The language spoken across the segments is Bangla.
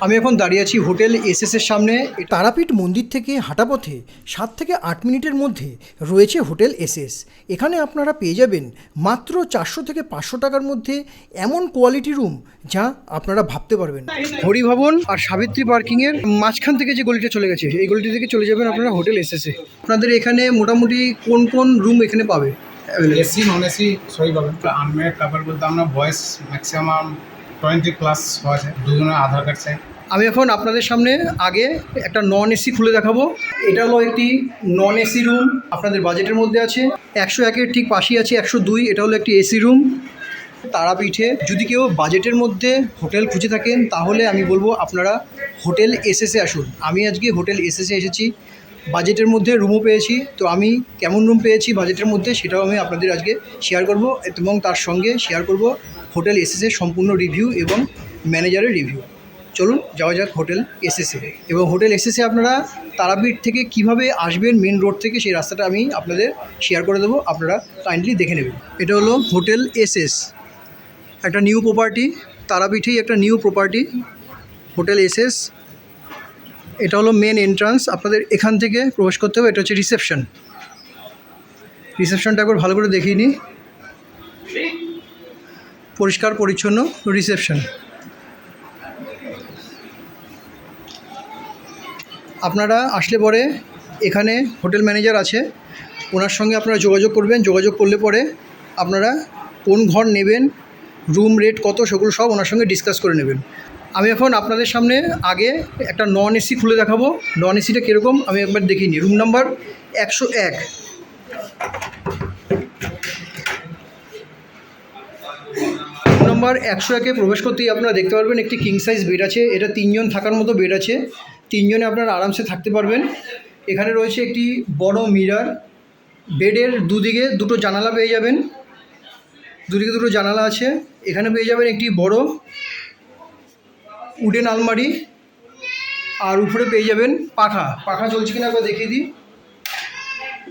আমি এখন দাঁড়িয়ে আছি হোটেল এসএসের সামনে। তারাপীঠ মন্দির থেকে হাঁটা পথে 7 থেকে 8 মিনিটের মধ্যে রয়েছে হোটেল এসএস। এখানে আপনারা পেয়ে যাবেন মাত্র 400 থেকে 500 টাকার মধ্যে এমন কোয়ালিটি রুম যা আপনারা ভাবতে পারবেন। হরিভবন আর সাবিত্রী পার্কিংয়ের মাঝখান থেকে যে গলিটা চলে গেছে, এই গলিটি থেকে চলে যাবেন আপনারা হোটেল এসএসে। আপনাদের এখানে মোটামুটি কোন কোন রুম এখানে পাবে? এসি নন এসি সবই পাবেন। আনমেরিড কাপল বলতে আমরা বয়স ম্যাক্সিমাম 20+ আছে, দুজনের আধার কার্ড চাই। আমি এখন আপনাদের সামনে আগে একটা নন এসি খুলে দেখাবো। এটা হলো একটি নন এসি রুম, আপনাদের বাজেটের মধ্যে আছে। 101-এর ঠিক পাশেই আছে 102, এটা হলো একটি এসি রুম। তারাপীঠে যদি কেউ বাজেটের মধ্যে হোটেল খুঁজে থাকেন তাহলে আমি বলবো আপনারা হোটেল এসএসে আসুন। আমি আজকে হোটেল এসএসে এসেছি, বাজেটের মধ্যে রুমও পেয়েছি। তো আমি কেমন রুম পেয়েছি বাজেটের মধ্যে সেটাও আমি আপনাদের আজকে শেয়ার করব, এবং তার সঙ্গে শেয়ার করব হোটেল এসএসের সম্পূর্ণ রিভিউ এবং ম্যানেজারের রিভিউ। চলুন যাওয়া যাক হোটেল এসএসে। এবং হোটেল এসএসে আপনারা তারাপীঠ থেকে কিভাবে আসবেন মেন রোড থেকে, সেই রাস্তাটা আমি আপনাদের শেয়ার করে দেবো, আপনারা কাইন্ডলি দেখে নেবেন। এটা হলো হোটেল এসএস, একটা নিউ প্রপার্টি, তারাপীঠেই একটা নিউ প্রপার্টি হোটেল এসএস। এটা হলো মেন এন্ট্রান্স, আপনাদের এখান থেকে প্রবেশ করতে হবে। এটা হচ্ছে রিসেপশন। রিসেপশনটা একবার ভালো করে দেখিয়ে নিই, পরিষ্কার পরিচ্ছন্ন রিসেপশন। আপনারা আসলে পরে এখানে হোটেল ম্যানেজার আছে, ওনার সঙ্গে আপনারা যোগাযোগ করবেন। যোগাযোগ করলে পরে আপনারা কোন ঘর নেবেন, রুম রেট কত, সেগুলো সব ওনার সঙ্গে ডিসকাস করে নেবেন। আমি এখন আপনাদের সামনে আগে একটা নন এসি খুলে দেখাবো। নন এসিটা কীরকম আমি একবার দেখিয়ে নিই। Room number 101। রুম নাম্বার 101-এ প্রবেশ করতেই আপনারা দেখতে পারবেন একটি কিং সাইজ বেড আছে। এটা 3 জন থাকার মতো বেড আছে, 3 জনে আপনারা আরামসে থাকতে পারবেন। এখানে রয়েছে একটি বড় মিরর, বেডের দুদিকে দুটো জানালা পেয়ে যাবেন, দুদিকে দুটো জানালা আছে। এখানে পেয়ে যাবেন একটি বড় উডেন আলমারি, আর উপরে পেয়ে যাবেন পাখা। পাখা চলছে কিনা একবার দেখিয়ে দিই,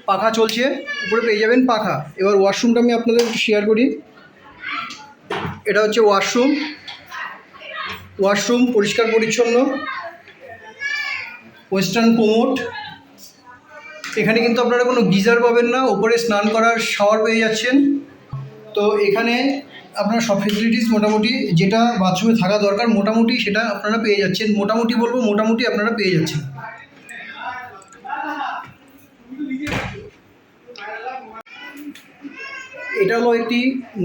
পাখা চলছে, উপরে পেয়ে যাবেন পাখা। এবার ওয়াশরুমটা আমি আপনাদের শেয়ার করি। এটা হচ্ছে ওয়াশরুম। ওয়াশরুম পরিষ্কার পরিচ্ছন্ন, ওয়েস্টার্ন কোমোড। এখানে কিন্তু আপনারা কোনো গিজার পাবেন না, ওপরে স্নান করার শাওয়ার পেয়ে যাচ্ছেন। তো এখানে আপনার সব ফেসিলিটিস মোটামুটি যেটা বাথরুমে থাকা দরকার মোটামুটি সেটা আপনারা পেয়ে যাচ্ছেন। মোটামুটি বলবো, মোটামুটি আপনারা পেয়ে যাচ্ছেন। এটা হলো একটি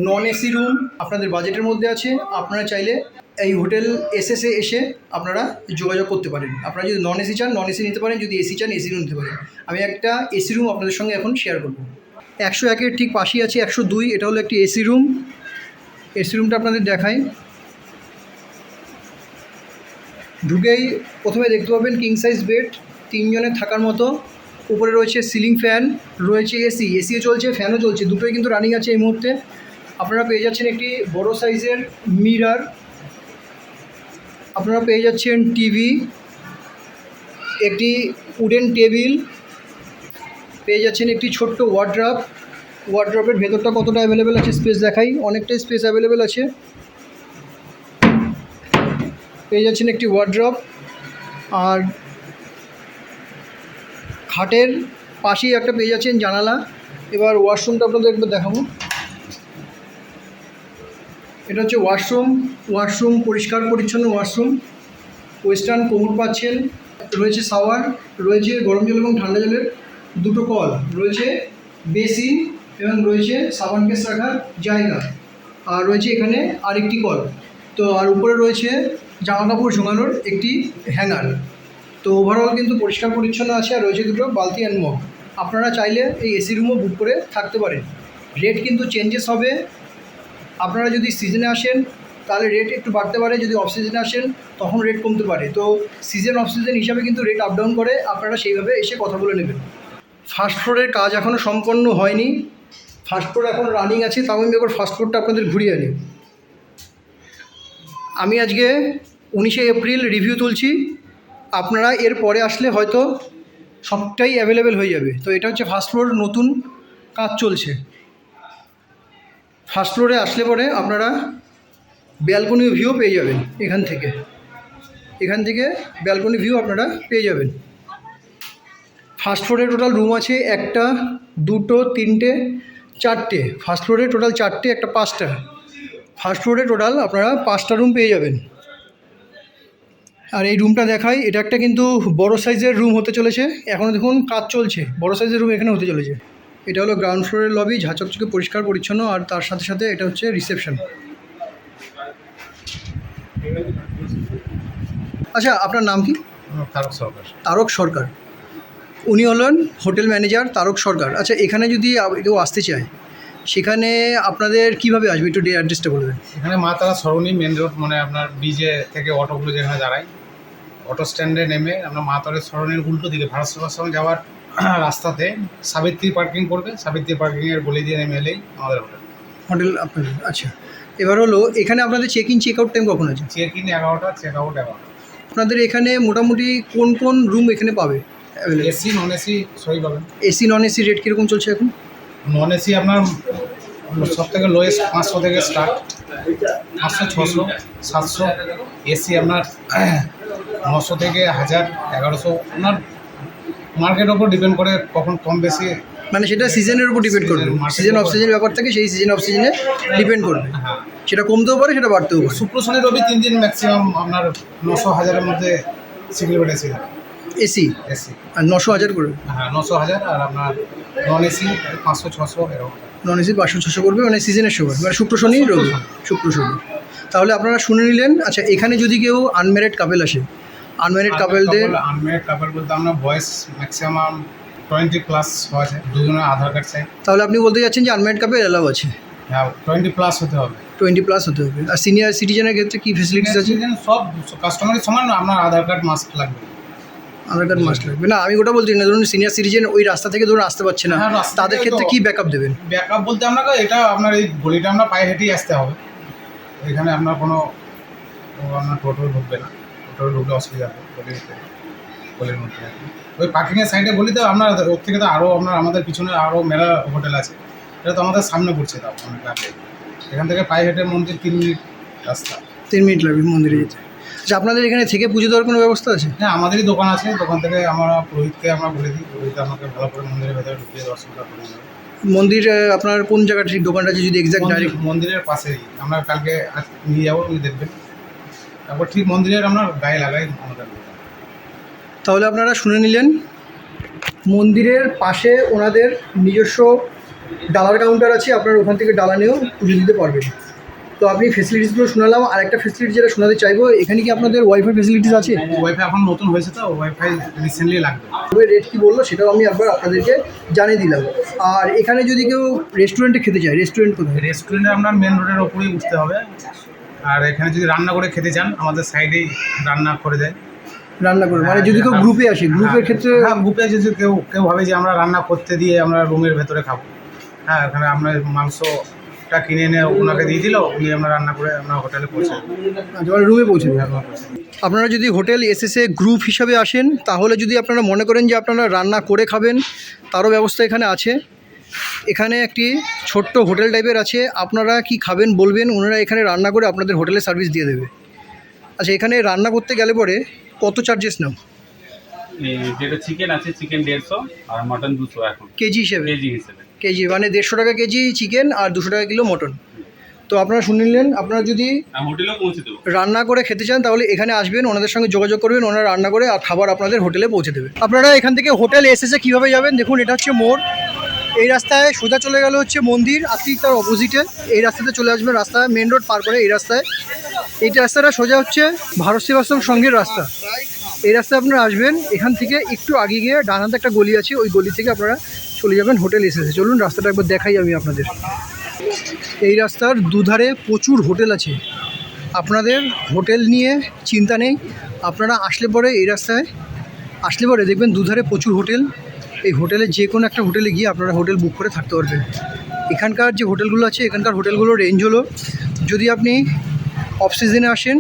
নন এসি রুম, আপনাদের বাজেটের মধ্যে আছে। আপনারা চাইলে এই হোটেল এসএসে এসে আপনারা যোগাযোগ করতে পারেন। আপনারা যদি নন এসি চান নন এসি নিতে পারেন, যদি এসি চান এসি নিতে পারেন। আমি একটা এসি রুম আপনাদের সঙ্গে এখন শেয়ার করব। 101-এর ঠিক পাশেই আছে 102, এটা হলো একটি এসি রুম। এসি রুমটা আপনাদের দেখাই। ঢুকেই প্রথমে দেখতে পাবেন কিং সাইজ বেড, 3 জনের থাকার মতো। উপরে রয়েছে সিলিং ফ্যান, রয়েছে এসিও চলছে, ফ্যানও চলছে, দুটোই কিন্তু রানিং আছে এই মুহূর্তে। আপনারা পেয়ে যাচ্ছেন একটি বড় সাইজের মিরর, আপনারা পেয়ে যাচ্ছেন টিভি, একটি উডেন টেবিল, পেয়ে যাচ্ছেন একটি ছোট্ট ওয়ার্ড্রপ। ওয়ার্ড্রপের ভেতরটা কতটা অ্যাভেলেবেল আছে স্পেস দেখাই, অনেকটাই স্পেস অ্যাভেলেবেল আছে। পেয়ে যাচ্ছেন একটি ওয়ার্ড্রপ, আর খাটের পাশেই একটা পেয়ে যাচ্ছেন জানালা। এবার ওয়াশরুমটা আপনাদের একবার দেখাবো। এটা হচ্ছে ওয়াশরুম। ওয়াশরুম পরিষ্কার পরিচ্ছন্ন ওয়াশরুম, ওয়েস্টার্ন কোমোড পাচ্ছেন, রয়েছে শাওয়ার, রয়েছে গরম জল এবং ঠান্ডা জলের দুটো কল, রয়েছে বেসিন এবং রয়েছে সাবান কেস রাখার জায়গা, আর রয়েছে এখানে আরেকটি কল। তো আর উপরে রয়েছে জামা কাপড় ঝোঙানোর একটি হ্যাঙ্গার। তো ওভারঅল কিন্তু পরিষ্কার পরিচ্ছন্ন আছে, আর রয়েছে দুটো বালতি অ্যান্ড মগ। আপনারা চাইলে এই এসি রুমও বুক করে থাকতে পারেন। রেট কিন্তু চেঞ্জেস হবে। আপনারা যদি সিজনে আসেন তাহলে রেট একটু বাড়তে পারে, যদি অফ সিজনে আসেন তখন রেট কমতে পারে। তো সিজন অফ সিজন হিসাবে কিন্তু রেট আপ ডাউন করে, আপনারা সেইভাবে এসে কথা বলে নেবেন। ফার্স্ট ফ্লোরের কাজ এখনও সম্পন্ন হয়নি, ফার্স্ট ফ্লোর এখন রানিং আছে। তাও আমি একবার ফার্স্ট ফ্লোরটা আপনাদের ঘুরিয়ে আনি। আমি আজকে 19শে এপ্রিল রিভিউ তুলছি, আপনারা এর পরে আসলে হয়তো সবটাই অ্যাভেলেবেল হয়ে যাবে। তো এটা হচ্ছে ফার্স্ট ফ্লোর, নতুন কাজ চলছে। ফার্স্ট ফ্লোরে আসলে পরে আপনারা ব্যালকনি ভিউ পেয়ে যাবেন এখান থেকে। এখান থেকে ব্যালকনি ভিউ আপনারা পেয়ে যাবেন। ফার্স্ট ফ্লোরে টোটাল রুম আছে 1টা 2টো 3টে 4টে। ফার্স্ট ফ্লোরে টোটাল 4টে, একটা 5টা। ফার্স্ট ফ্লোরে টোটাল আপনারা 5টা রুম পেয়ে যাবেন। আর এই রুমটা দেখাই, এটা একটা কিন্তু বড় সাইজের রুম হতে চলেছে। এখনও দেখুন কাজ চলছে, বড় সাইজের রুম এখানে হতে চলেছে। এটা হলো গ্রাউন্ড ফ্লোরের লবি, ঝাঁচকচকে পরিষ্কার পরিচ্ছন্ন, আর তার সাথে সাথে এটা হচ্ছে রিসেপশন। আচ্ছা, আপনার নাম কি? তারক সরকার। তারক সরকার, উনি হলেন হোটেল ম্যানেজার তারক সরকার। আচ্ছা, এখানে যদি কেউ আসতে চায় সেখানে আপনাদের কিভাবে আসবে, একটু অ্যাড্রেসটা বলে দেন। এখানে মা তারা সরণি মেন রোড, মানে আপনার ব্রিজে থেকে অটোগুলো যেখানে দাঁড়ায়, অটো স্ট্যান্ডে নেমে আপনার মা তারের সরণির উল্টো দিকে ভারত সেবাশ্রম যাওয়ার রাস্তাতে সাবিত্রী পার্কিং করবে। সাবিত্রী পার্কিংয়ের গলি দিয়ে নেমে এলেই আমাদের হোটেল আপনাদের। আচ্ছা, এবার হলো এখানে আপনাদের check in check out time কখন আছে? চেক ইন 11টা, চেক আউট 11টা। আপনাদের এখানে মোটামুটি কোন কোন রুম এখানে পাবে? এসি নন এসি সবই পাবেন। এসি নন এসি রেট কীরকম চলছে এখন? নন এসি আপনার সব থেকে লোয়েস্ট 500 থেকে স্টার্ট, 500, 600, 700। এসি আপনার 900 থেকে 1000, 1100। আপনার মার্কেটের ওপর ডিপেন্ড করে কখন কম বেশি, মানে সেটা সিজনের উপর ডিপেন্ড করবে। সিজন অফ সিজন ব্যাপার থাকে, সেই সিজন অফ সিজনে ডিপেন্ড করবে। হ্যাঁ, সেটা কমতেও পারে, সেটা বাড়তেও পারে। শুক্র শনি রবি 3 দিন ম্যাক্সিমাম আপনার 900-1000-এর মধ্যে single bed AC AC AC. আর 900-1000 করবে। হ্যাঁ, 900-1000। আর আপনার নন এসি 500-600 এরকম। নন এসি 500-600 করবে, মানে সিজনের সময়, মানে শুক্র শনি রবি, শুক্র শনি। তাহলে আপনারা শুনে নিলেন। আচ্ছা, এখানে যদি কেউ আনম্যারিড কাপেল আসে, আনম্যারিড কাপেলদের আনম্যারিড কাপল বলতে আমরা বয়স ম্যাক্সিমাম 20+ আছে, দুজনের আধার কার্ড চাই। তাহলে আপনি বলতে যাচ্ছেন যে আনম্যারিড কাপেল অ্যালাউ আছে? হ্যাঁ, 20+ হতে হবে। 20+ হতে হবে। আর সিনিয়র সিটিজেনের ক্ষেত্রে কী ফেসিলিটিস আছে? সব কাস্টমারের সমান, আপনার আধার কার্ড মাস্ট লাগবে। আধার কার্ড মাস্ট লাগবে না, আমি ওটা বলছি না। ধরুন সিনিয়র সিটিজেন ওই রাস্তা থেকে ধরুন আসতে পারছে না, হ্যাঁ, রাস্তা তাদের থেকে ক্ষেত্রে তো- কী ব্যাকআপ দেবেন? ব্যাকআপ বলতে আপনাকে এটা আপনার এই গলিটা আমরা পায়ে হেঁটেই আসতে হবে। এখানে আপনার কোনো আপনার টোটো ঢুকবে না, টোটো ঢুকলে অসুবিধা হবে গলির মধ্যে। ওই পার্কিংয়ের সাইডে গলিতে আপনার ওর থেকে তো আরও আপনার আমাদের পিছনে আরও মেলা হোটেল আছে, এটা তো আমাদের সামনে পড়ছে। তাও অনেক আগে এখান থেকে পায়ে হেঁটে মন্দির 3 মিনিট রাস্তা। 3 মিনিট লাগবে মন্দিরে যেতে। আচ্ছা, আপনাদের এখানে থেকে পুজো দেওয়ার কোনো ব্যবস্থা আছে? হ্যাঁ, আমাদেরই দোকান আছে, দোকান থেকে আমরা পুরোহিতকে আমরা বলে দিই, পুরোহিত আমাকে ভালো করে মন্দিরের ভেতরে ঢুকিয়ে দর্শনটা করে দেবে। মন্দির আপনার কোন জায়গাটা ঠিক দোকানটা আছে যদি এক্স্যাক্ট ডাইরেক্ট? মন্দিরের পাশেই আমরা কালকে নিয়ে যাবো, উনি দেখবেন। তারপর ঠিক মন্দিরের আমরা গায়ে লাগাই আমাদের দোকান। তাহলে আপনারা শুনে নিলেন, মন্দিরের পাশে ওনাদের নিজস্ব ডালার কাউন্টার আছে, আপনারা ওখান থেকে ডালা নিয়েও পুজো দিতে পারবেন। তো আপনি ফেসিলিটিসগুলো শোনালাম, আর একটা ফেসিলিটি যেটা শোনাতে চাইবো, এখানে কি আপনাদের ওয়াইফাই ফেসিলিটিস আছে? ওয়াইফাই এখন নতুন হয়েছে, তো ওয়াইফাই রিসেন্টলি লাগবে। তবে রেট কী বললো সেটাও আমি একবার আপনাদেরকে জানিয়ে দিলাম। আর এখানে যদি কেউ রেস্টুরেন্টে খেতে চায়, রেস্টুরেন্ট কোথায়? রেস্টুরেন্টে আপনার মেন রোডের ওপরেই উঠতে হবে। আর এখানে যদি রান্না করে খেতে চান, আমাদের সাইডেই রান্না করে দেয়। রান্না করে, মানে যদি কেউ গ্রুপে আসে, গ্রুপের ক্ষেত্রে? হ্যাঁ, গ্রুপে যদি কেউ ভাবে যে আমরা রান্না করতে দিয়ে আমরা রুমের ভেতরে খাবো, হ্যাঁ, এখানে আপনার মাংসটা কিনে এনে ওনাকে দিয়ে দিল, উনি আমরা রান্না করে আমরা হোটেলে পৌঁছে দেবো। মানে রুমে পৌঁছে দেবেন। আপনারা যদি হোটেল এসএসএ গ্রুপ হিসাবে আসেন, তাহলে যদি আপনারা মনে করেন যে আপনারা রান্না করে খাবেন, তারও ব্যবস্থা এখানে আছে। এখানে একটি ছোট্ট হোটেল টাইপের আছে, আপনারা কি খাবেন বলবেন, ওনারা এখানে রান্না করে আপনাদের হোটেলে সার্ভিস দিয়ে দেবে। আচ্ছা, এখানে রান্না করতে গেলে পরে কত চার্জেস নাও? যেটা চিকেন আছে, চিকেন 150 আর মটন 200 এখন কেজি হিসেবে? কেজি হিসেবে। কেজি মানে 150 টাকা কেজি চিকেন আর 200 টাকা কিলো মটন। তো আপনারা শুনে নিলেন, আপনারা যদি হোটেলেও পৌঁছে দেবো। রান্না করে খেতে চান তাহলে এখানে আসবেন, ওনাদের সঙ্গে যোগাযোগ করবেন, ওনারা রান্না করে আর খাবার আপনাদের হোটেলে পৌঁছে দেবে। আপনারা এখান থেকে হোটেল এসএসএ কীভাবে যাবেন দেখুন, এটা হচ্ছে মোড়। এই রাস্তায় সোজা চলে গেল হচ্ছে মন্দির, আর ঠিক তার অপোজিটে এই রাস্তাতে চলে আসবেন, রাস্তায় মেন রোড পার করে এই রাস্তায়। এই রাস্তাটা সোজা হচ্ছে ভারত সেবাশ্রম সংঘের রাস্তা। এই রাস্তায় আপনারা আসবেন, এখান থেকে একটু আগে গিয়ে ডান হাতে একটা গলি আছে, ওই গলি থেকে আপনারা চলে যাবেন হোটেল এসএসএ। চলুন রাস্তাটা একবার দেখাই আমি আপনাদের। এই রাস্তার দুধারে প্রচুর হোটেল আছে, আপনাদের হোটেল নিয়ে চিন্তা নেই। আপনারা আসলে পরে এই রাস্তায় আসলে পরে দেখবেন দুধারে প্রচুর হোটেল। এই হোটেলে যে কোনো একটা হোটেলে গিয়ে আপনারা হোটেল বুক করে থাকতে পারবেন। এখানকার যে হোটেলগুলো আছে, এখানকার হোটেলগুলোর রেঞ্জ হলো, যদি আপনি অফ সিজনে আসেন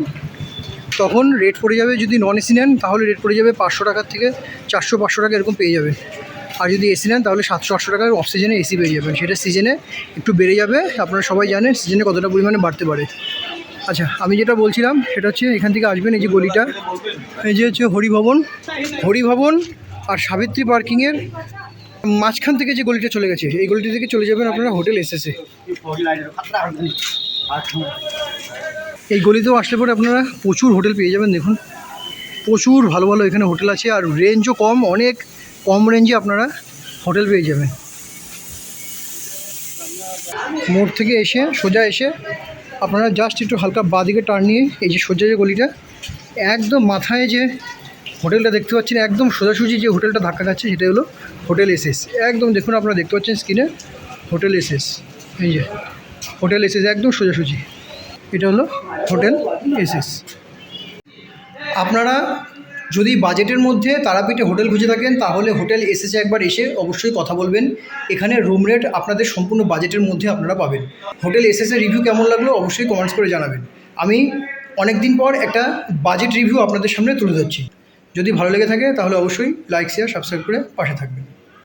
তখন রেট পড়ে যাবে, যদি নন এসি নেন তাহলে রেট পড়ে যাবে 500 টাকার থেকে 400-500 টাকা এরকম পেয়ে যাবেন। আর যদি এসি নেন তাহলে 700-800 টাকার অফ সিজনে এসি পেয়ে যাবেন। সেটা সিজনে একটু বেড়ে যাবে, আপনারা সবাই জানেন সিজনে কতটা পরিমাণে বাড়তে পারে। আচ্ছা, আমি যেটা বলছিলাম সেটা হচ্ছে এখান থেকে আসবেন, এই যে গলিটা, এই যে হচ্ছে হরিভবন আর সাবিত্রী পার্কিংয়ের মাঝখান থেকে যে গলিটা চলে গেছে, এই গলিটা থেকে চলে যাবেন আপনারা হোটেল এসএসে। এই গলিতেও আসলে পরে আপনারা প্রচুর হোটেল পেয়ে যাবেন। দেখুন প্রচুর ভালো ভালো এখানে হোটেল আছে, আর রেঞ্জও কম, অনেক কম রেঞ্জে আপনারা হোটেল পেয়ে যাবেন। মোড় থেকে এসে সোজা এসে আপনারা জাস্ট একটু হালকা বাঁ দিকে টার্ন নিয়ে এই যে সোজা যে গলিটা, একদম মাথায় যে হোটেলটা দেখতে পাচ্ছেন, একদম সোজাসুজি যে হোটেলটা ধাক্কা খাচ্ছে সেটা হলো হোটেল এসএস। একদম দেখুন আপনারা দেখতে পাচ্ছেন স্ক্রিনে হোটেল এসএস, এই যে হোটেল এসএস একদম সোজাসুজি, এটা হলো হোটেল এসএস। আপনারা যদি বাজেটের মধ্যে তারাপীঠে হোটেল খুঁজে থাকেন তাহলে হোটেল এসএসে একবার এসে অবশ্যই কথা বলবেন। এখানে রুম রেট আপনাদের সম্পূর্ণ বাজেটের মধ্যে আপনারা পাবেন। হোটেল এসএসের রিভিউ কেমন লাগলো অবশ্যই কমেন্টস করে জানাবেন। আমি অনেক দিন পর একটা বাজেট রিভিউ আপনাদের সামনে তুলে ধরছি। যদি ভালো লেগে থাকে তাহলে অবশ্যই লাইক শেয়ার সাবস্ক্রাইব করে পাশে থাকবেন।